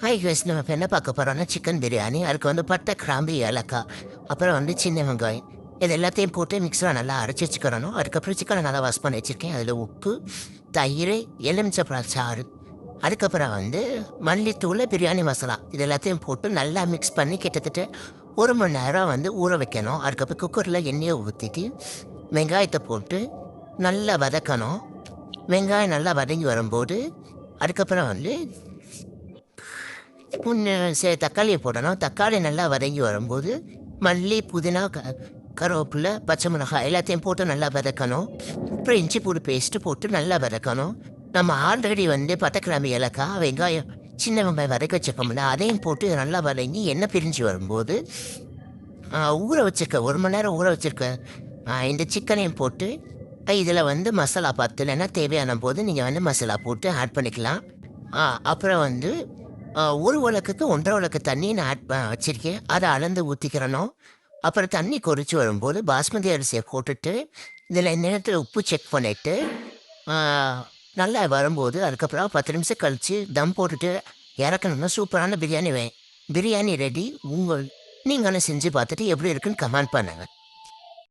Hi guys, நம்ம இப்போ என்ன பார்க்க போகிறோம்னா சிக்கன் பிரியாணி. அதுக்கு வந்து பட்டை, கிராம்பு, ஏலக்காய், அப்புறம் வந்து சின்ன வெங்காயம், இது எல்லாத்தையும் போட்டு மிக்ஸில் நல்லா அரைச்சி வச்சுக்கிறணும். அதுக்கப்புறம் சிக்கனை நல்லா வாஷ் பண்ணி வச்சுருக்கேன். அதில் உப்பு, தயிர், எலுமிச்சப்பழம் சாறு, அதுக்கப்புறம் வந்து மல்லித்தூள், பிரியாணி மசாலா, இது எல்லாத்தையும் போட்டு நல்லா மிக்ஸ் பண்ணி கிட்டத்தட்ட 1 மணி நேரம் வந்து ஊற வைக்கணும். அதுக்கப்புறம் குக்கரில் எண்ணெயை ஊற்றிட்டு வெங்காயத்தை போட்டு நல்லா வதக்கணும். வெங்காயம் நல்லா வதங்கி வரும்போது அதுக்கப்புறம் வந்து தக்காளியை போடணும். தக்காளி நல்லா வதங்கி வரும்போது மல்லி, புதினா, கருவேப்பிலை, பச்சை மிளகாய் எல்லாத்தையும் போட்டு நல்லா வதக்கணும். அப்புறம் இஞ்சி பூண்டு பேஸ்ட்டு போட்டு நல்லா வதக்கணும். நம்ம ஆல்ரெடி வந்து பட்டை, கிராம்பு, ஏலக்காய், வெங்காயம், சின்ன வெங்காயம் வதக்கி வச்சுருக்கோம்ல, அதையும் போட்டு நல்லா வதங்கி எண்ணெய் பிரிஞ்சு வரும்போது ஊற வச்சுருக்க 1 மணி நேரம் ஊற வச்சுருக்க இந்த சிக்கனையும் போட்டு இதில் வந்து மசாலா பார்த்து இல்லைன்னா தேவையான போது நீங்கள் வந்து மசாலா போட்டு ஆட் பண்ணிக்கலாம். அப்புறம் வந்து ஒரு உலக்குக்கு 1.5 உலக்கு தண்ணி நான் ஆட் வச்சுருக்கேன். அதை அளந்து ஊற்றிக்கிறணும். அப்புறம் தண்ணி கொதிச்சு வரும்போது பாஸ்மதி அரிசியை போட்டுட்டு இதில் நேரத்தில் உப்பு செக் பண்ணிவிட்டு நல்லா வரும்போது அதுக்கப்புறம் 10 நிமிஷம் கழித்து தம் போட்டுட்டு இறக்கணும்னா சூப்பரான பிரியாணி ரெடி. நீங்களும் செஞ்சு பார்த்துட்டு எப்படி இருக்குன்னு கமெண்ட் பண்ணுங்கள்.